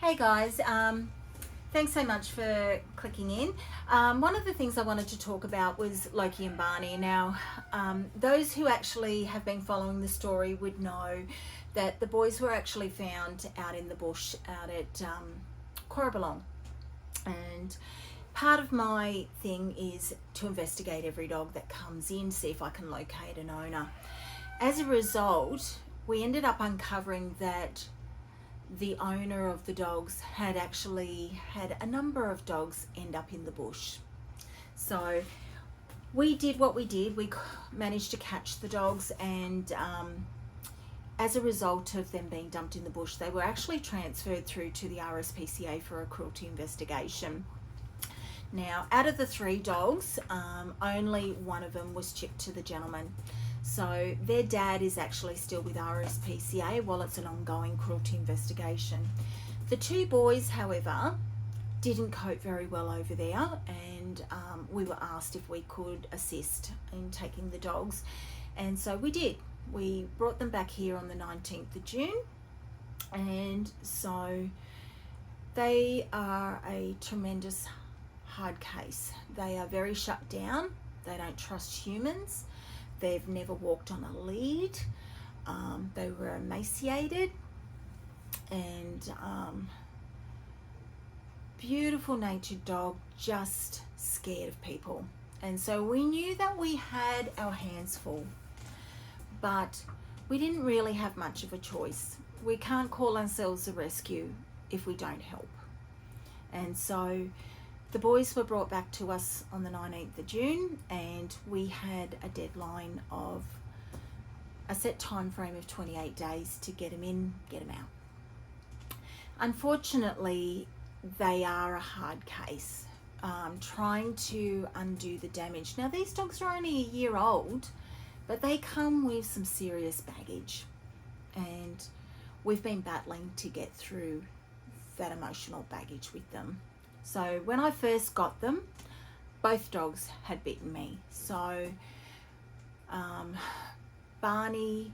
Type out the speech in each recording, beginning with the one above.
Hey guys, thanks so much for clicking in. One of the things I wanted to talk about was Loki and Barney. Now, those who actually have been following the story would know that the boys were actually found out in the bush out at Corribalong. And part of my thing is to investigate every dog that comes in, see if I can locate an owner. As a result, we ended up uncovering that the owner of the dogs had actually had a number of dogs end up in the bush. So we did what we did. We managed to catch the dogs, and as a result of them being dumped in the bush, they were actually transferred through to the RSPCA for a cruelty investigation. Now, out of the 3 dogs, only one of them was chipped to the gentleman. So their dad is actually still with RSPCA while it's an ongoing cruelty investigation. The 2 boys, however, didn't cope very well over there, and we were asked if we could assist in taking the dogs, and so we did. We brought them back here on the 19th of June, and so they are a tremendous hard case. They are very shut down. They don't trust humans. They've never walked on a lead. They were emaciated, and beautiful natured dog, just scared of people. And so we knew that we had our hands full, but we didn't really have much of a choice. We can't call ourselves a rescue if we don't help. And so the boys were brought back to us on the 19th of June, and we had a deadline of a set time frame of 28 days to get them in, get them out. Unfortunately, they are a hard case, trying to undo the damage. Now, these dogs are only a year old, but they come with some serious baggage, and we've been battling to get through that emotional baggage with them. So when I first got them, both dogs had bitten me. So Barney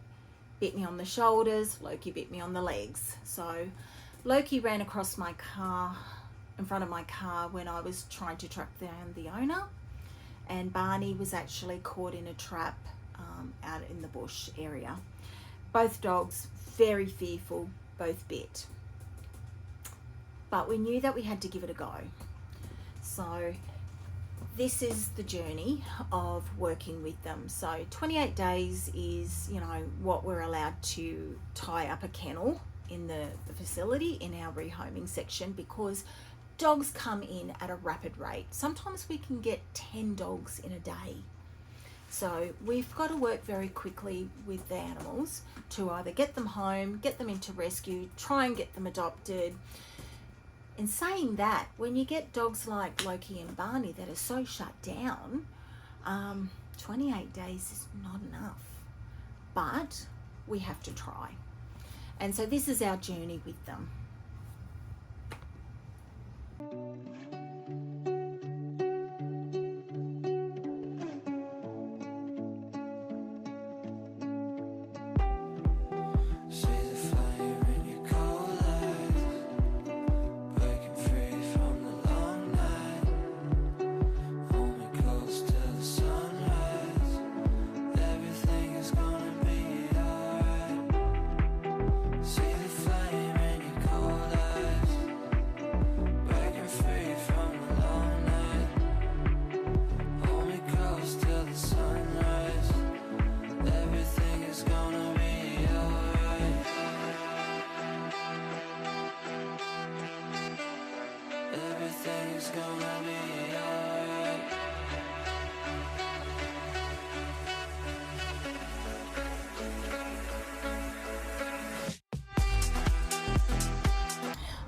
bit me on the shoulders, Loki bit me on the legs. So Loki ran across my car, in front of my car, when I was trying to track down the owner, and Barney was actually caught in a trap out in the bush area. Both dogs very fearful, both bit. But we knew that we had to give it a go. So this is the journey of working with them. So 28 days is, what we're allowed to tie up a kennel in the facility in our rehoming section, because dogs come in at a rapid rate. Sometimes we can get 10 dogs in a day. So we've got to work very quickly with the animals to either get them home, get them into rescue, try and get them adopted. In saying that, when you get dogs like Loki and Barney that are so shut down, 28 days is not enough, but we have to try. And so this is our journey with them.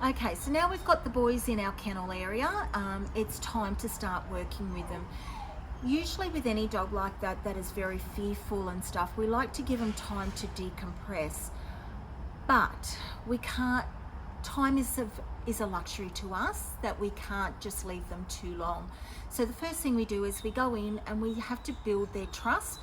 Okay, so now we've got the boys in our kennel area. It's time to start working with them. Usually with any dog like that is very fearful and stuff, we like to give them time to decompress, but we can't. Time is a luxury to us, that we can't just leave them too long. So the first thing we do is we go in and we have to build their trust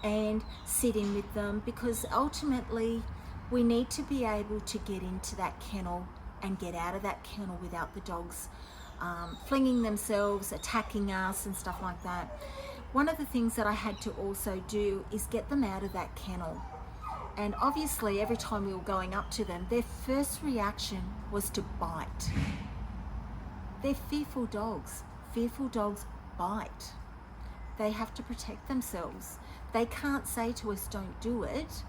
and sit in with them, because ultimately we need to be able to get into that kennel and get out of that kennel without the dogs flinging themselves, attacking us and stuff like that. One of the things that I had to also do is get them out of that kennel. And obviously every time we were going up to them, their first reaction was to bite. They're fearful dogs. Fearful dogs bite. They have to protect themselves. They can't say to us, don't do it.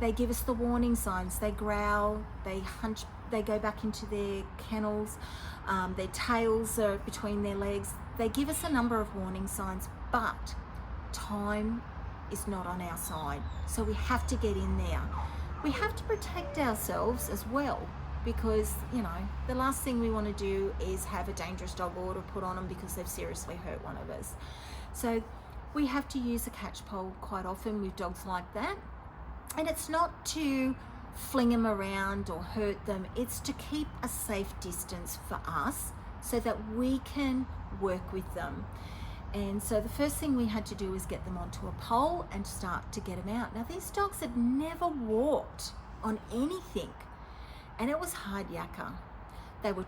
They give us the warning signs. They growl, they hunch, they go back into their kennels, their tails are between their legs. They give us a number of warning signs, but time is not on our side. So we have to get in there. We have to protect ourselves as well, because, you know, the last thing we want to do is have a dangerous dog order put on them because they've seriously hurt one of us. So we have to use a catch pole quite often with dogs like that. And it's not to fling them around or hurt them. It's to keep a safe distance for us so that we can work with them. And so the first thing we had to do was get them onto a pole and start to get them out. Now, these dogs had never walked on anything, and it was hard yakka. They were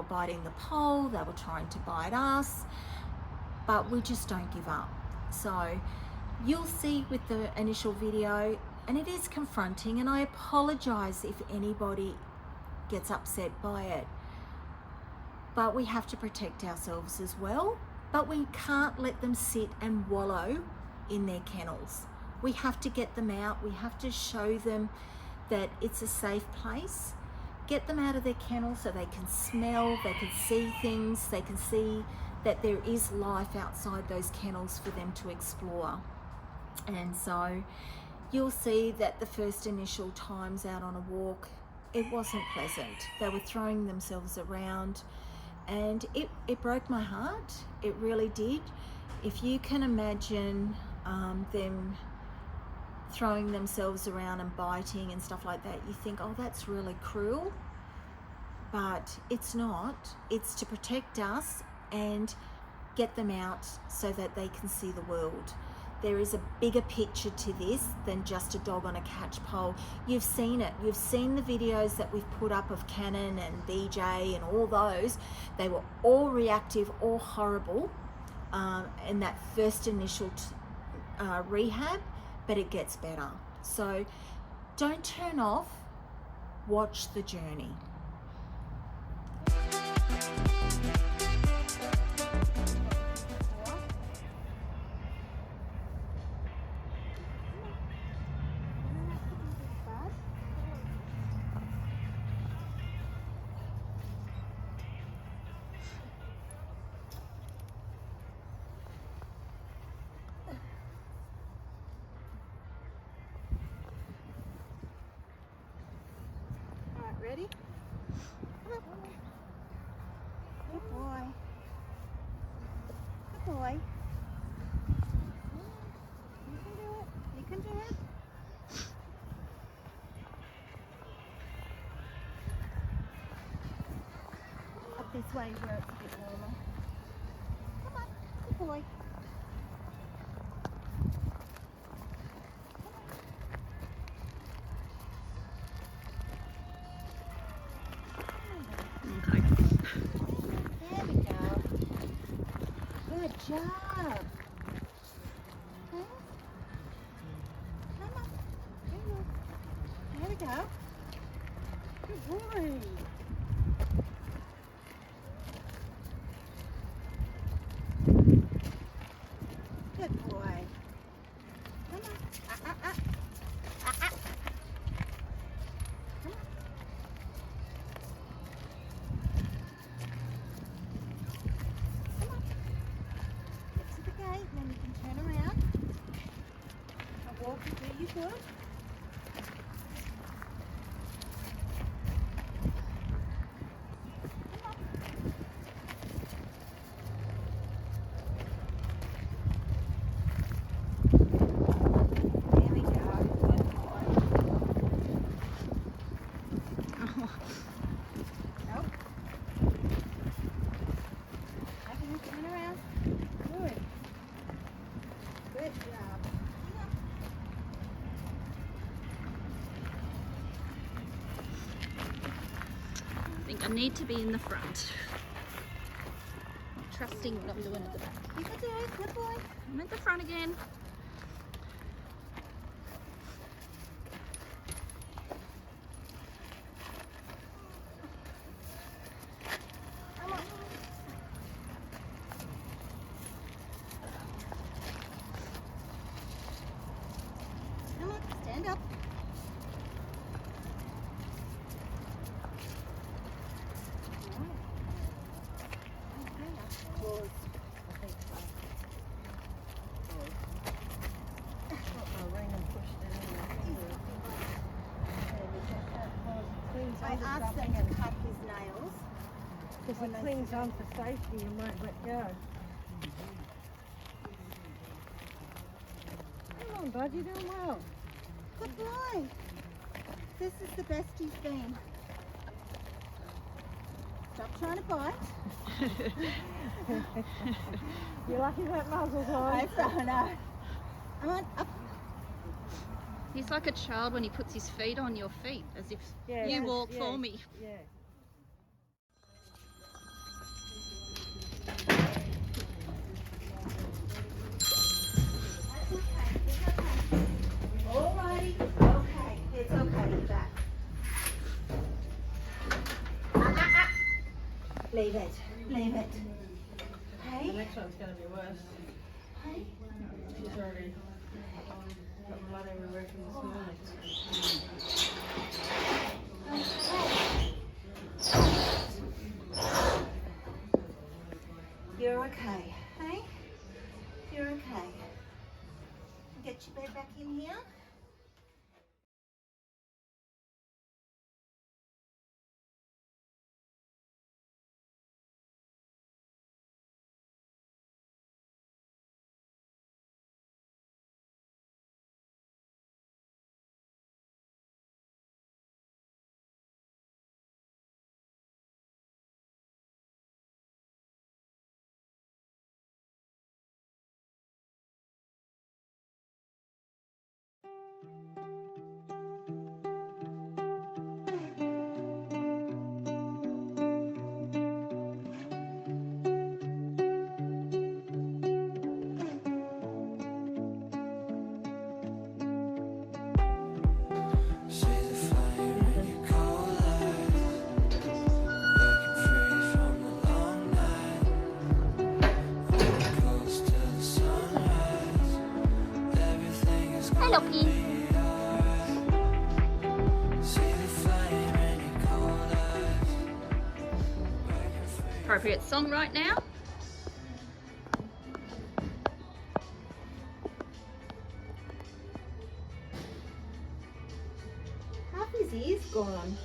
biting the pole, they were trying to bite us, but we just don't give up. So you'll see with the initial video, and it is confronting, and I apologise if anybody gets upset by it. But we have to protect ourselves as well. But we can't let them sit and wallow in their kennels. We have to get them out. We have to show them that it's a safe place. Get them out of their kennel so they can smell, they can see things, they can see that there is life outside those kennels for them to explore. And so you'll see that the first initial times out on a walk, it wasn't pleasant. They were throwing themselves around, and it broke my heart. It really did. If you can imagine them throwing themselves around and biting and stuff like that, you think, oh, that's really cruel. But it's not. It's to protect us and get them out so that they can see the world. There is a bigger picture to this than just a dog on a catch pole. You've seen it. You've seen the videos that we've put up of Cannon and BJ and all those. They were all reactive, all horrible in that first initial rehab, but it gets better. So don't turn off. Watch the journey. Ready? Good boy. Good boy. You can do it. You can do it. Up this way where it's a bit warmer. Come on. Good boy. There we go. Good job. Okay. Come on. There we go. Good boy. Good boy. Come on. Come on. Then you can turn around and walk and do you good. There we go. Good boy. Nope. I can turn around. Good. Good job. need to be in the front. Not trusting what I'm doing at the back. You can do it, good boy. I'm at the front again. Come on, stand up. I asked them to cut his nails. Because it clings on for safety and won't let go. Come on, bud, you're doing well. Good boy. This is the best he's been. Stop trying to bite. You're lucky that muzzle's on. I don't know. Come on, up. He's like a child when he puts his feet on your feet, as if Yeah, you yeah, walk yeah, for me. Yeah. Alrighty. Okay. It's okay. You're back. Leave it. Leave it. The Hey. next one's going to be worse. Hey. She's already got blood everywhere from this morning. You're okay. Hey. You're okay. Get your bed back in here. Hi, Loki. Appropriate song right now. Half his ear's gone.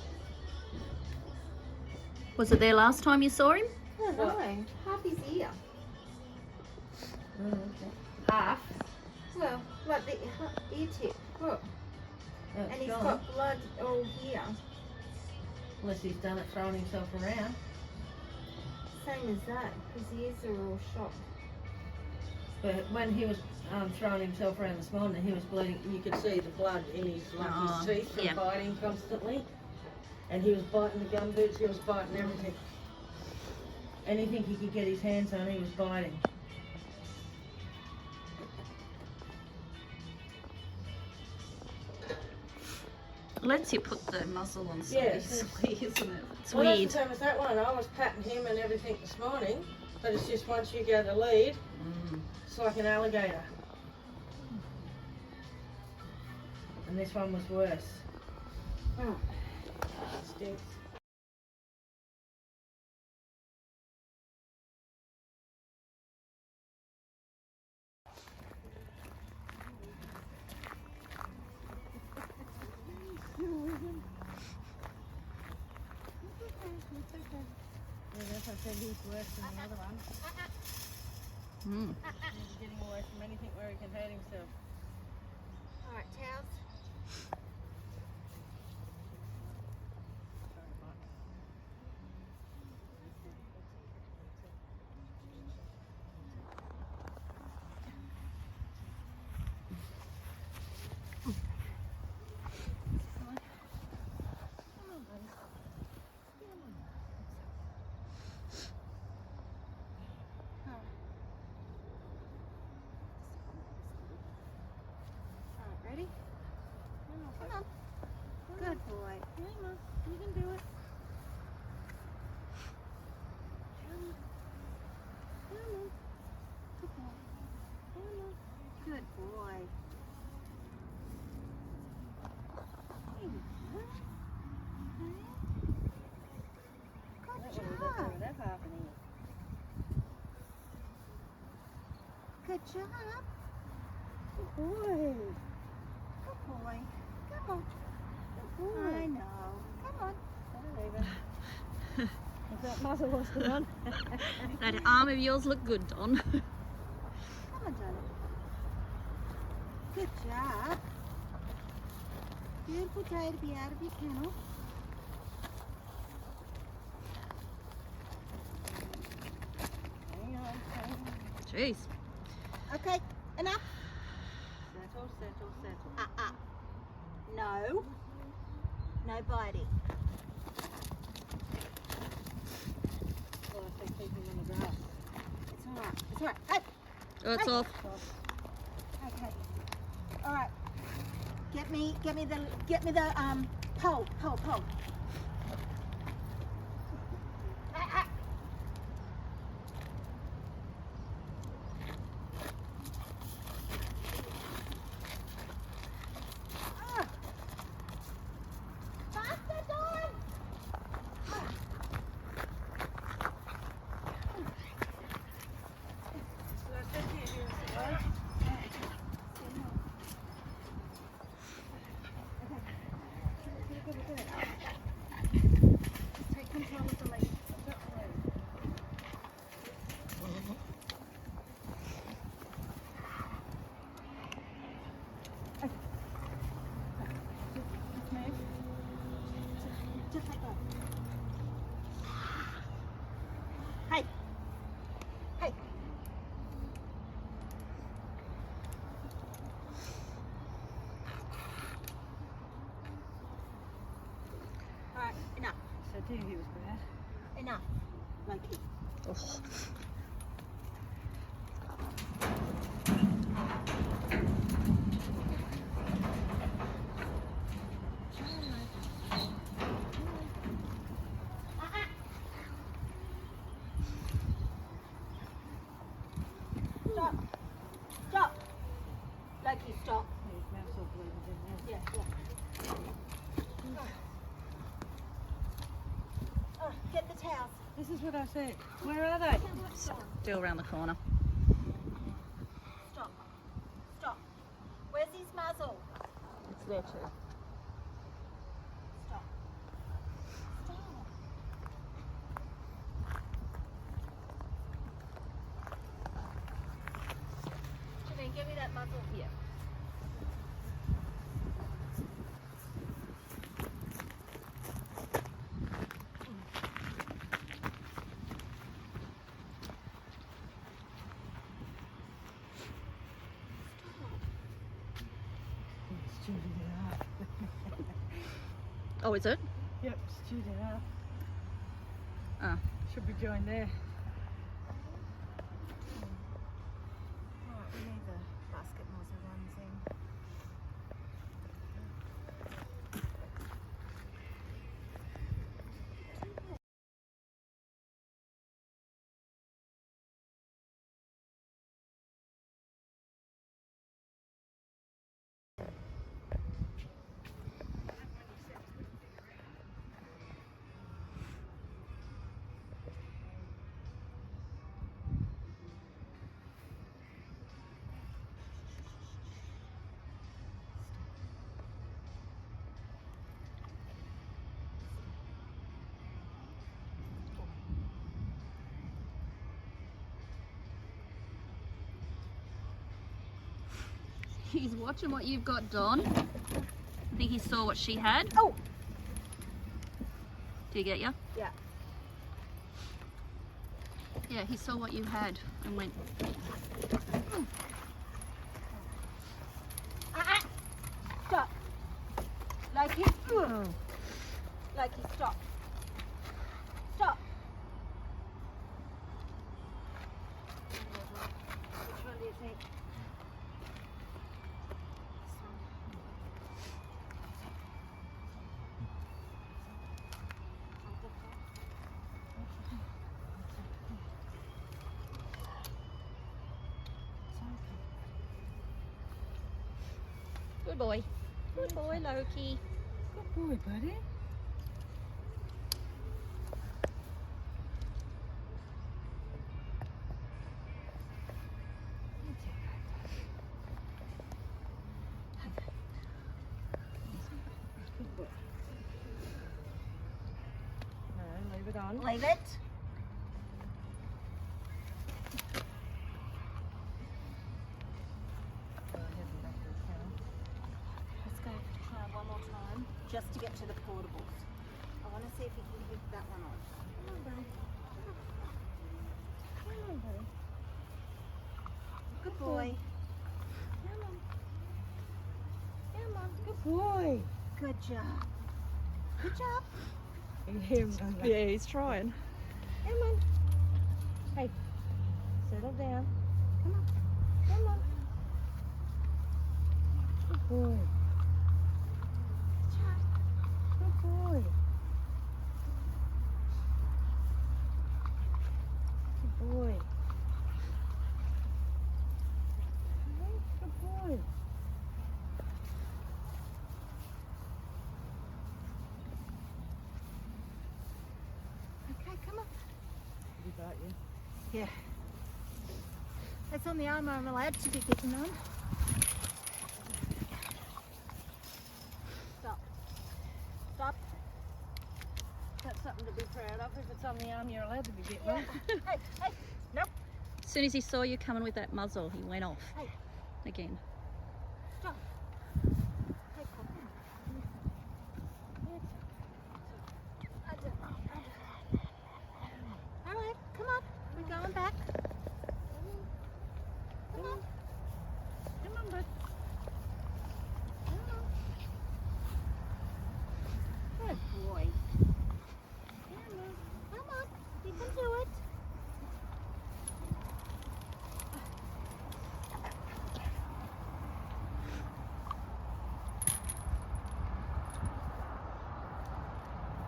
Was it there last time you saw him? I don't know. Half his ear. Half. Well, like the ear tip. Look. Oh, And it's he's gone. got blood all here. Unless he's done it throwing himself around. Same as that. His ears are all shot. But when he was throwing himself around this morning, he was bleeding. You could see the blood in his, Oh, his teeth from yeah. biting constantly. And he was biting the gum boots, he was biting everything. Anything he could get his hands on, he was biting. Lets you put the muzzle on Yes. somebody's way, isn't it? It's Well, weird. that's the same as that one. I was patting him and everything this morning, but it's just once you go to lead, it's like an alligator. And this one was worse. Oh. Stinks. Yeah, that's what I said, he's worse than the other one. He's getting away from anything where he can hurt himself. Alright, towels. Come on, you can do it. Come on. Come on. Good boy. Come on. Good boy. There you go. Good job. That's happening. Good job. Good boy. Good boy. Come on. Good boy. I know. Come on. If that muzzle was the one. That arm of yours look good, Don. Come on, darling. Good job. Beautiful day to be out of your kennel. Hang on, hang on. Jeez. Okay, enough. Settle, settle, settle. No. No biting. Well, if they keep him on the grass. It's alright. It's alright. Hey! Oh, it's Hey. off. Okay. Alright. Get me the pole. Faster, Dawn! Take control of the lead. Just move. Just like that. Hey. Hey. Alright, enough. So he was bad. Enough. Loki. Oh. Stop. Stop. Loki, stop. His mouth's all bleeding in there. Yeah. Oh, get the towels. This is what I said. Where are they? Still around the corner. Stop. Stop. Where's his muzzle? It's there too. Stop. Stop. Janine, give me that muzzle. Yeah. Stewed it up. Oh, is it? Yep, stewed it up. Oh. Should be joined there. Alright, we need the basket muzzle ones in. He's watching what you've got, Don. I think he saw what she had. Oh! Did he get you? Yeah. Yeah, he saw what you had and went, Stop. Loki. oh. Loki, stop. Stop. Which one do you think? Good boy. Good boy, Loki. Good boy, buddy. Good boy. No, leave it on. Leave it. Go ahead and back to the count. Let's go try one more time, just to get to the portables. I want to see if you can hit that one on. Come on, buddy. Come on, buddy. Good boy. Come on. Come on. Good boy. Good job. Good job. You hear him going back. Yeah, he's trying. Come on. Hey, settle down. Come on. Come on. Good boy. Good job. Good boy. Good boy. Good boy. Okay, come on. He got you. Yeah. That's on the arm I'm allowed to be getting on. Stop. Stop. That's something to be proud of. If it's on the arm, you're allowed to be getting Yeah. on. Hey, hey. Nope. As soon as he saw you coming with that muzzle, he went off Hey. again. Stop. Hey, Pop. All right, come on. We're going back. Come on. Come on, bud. Come on. Good boy. Come on. You can do it.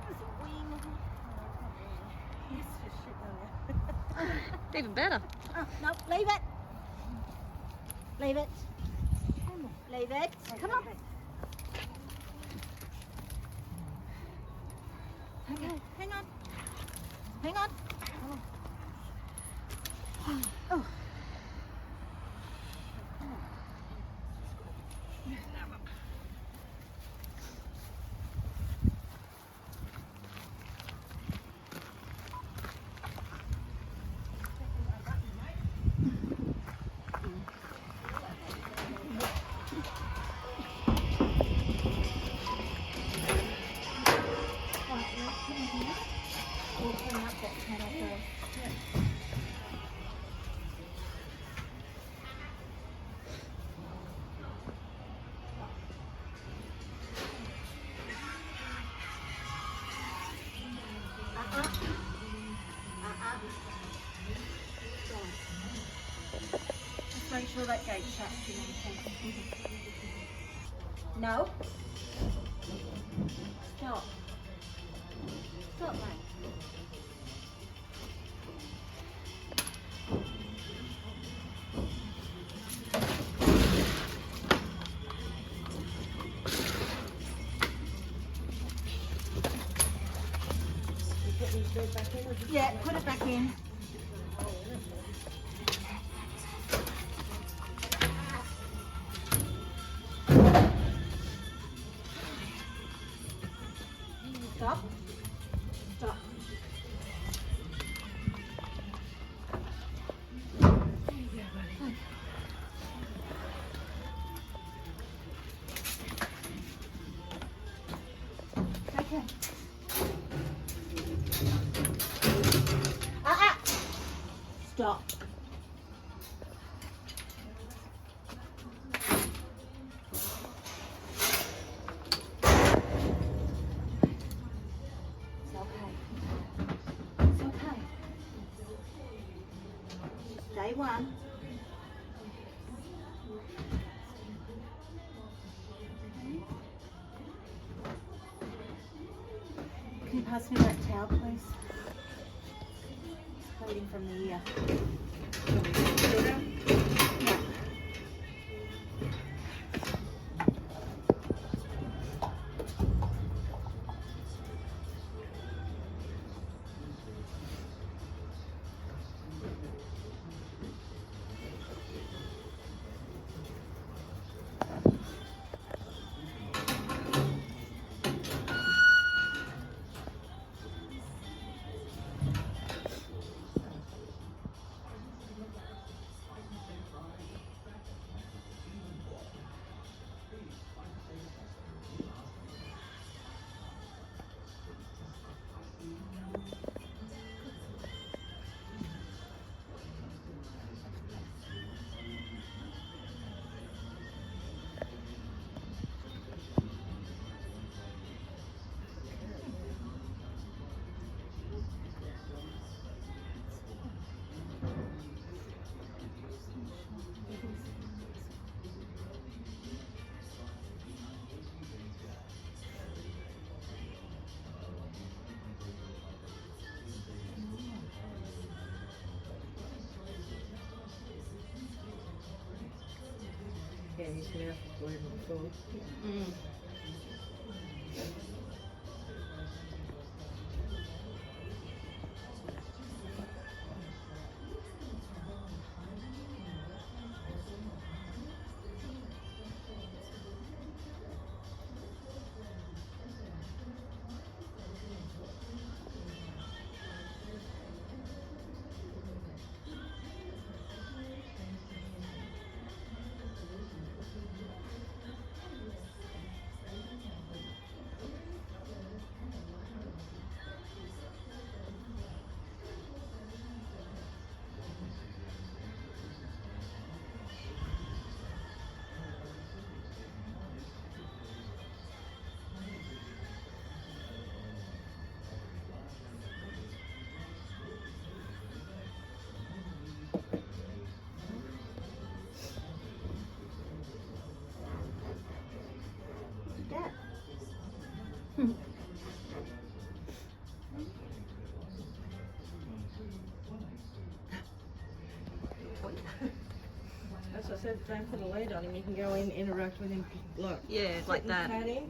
There's a wing. He's just shitting on you. Even better. Oh, no, leave it. Leave it. Leave it. Come on. Okay, hang on. Hang on. Oh. We'll clean up that panel first. Just make sure that gate shuts in any case. No. Stop. Stop, mate. You put these birds back in or just Yeah, put it back in. Stop. Stop. Okay. Stop. It's okay. It's okay. Day one. Can you pass me that towel, please? It's bleeding from the ear. Yeah. Yeah, his mouth is bleeding full. Mm. Dad. As I said, don't put a lead on him. You can go in, interact with him, like Yeah, sit like and that. pat him.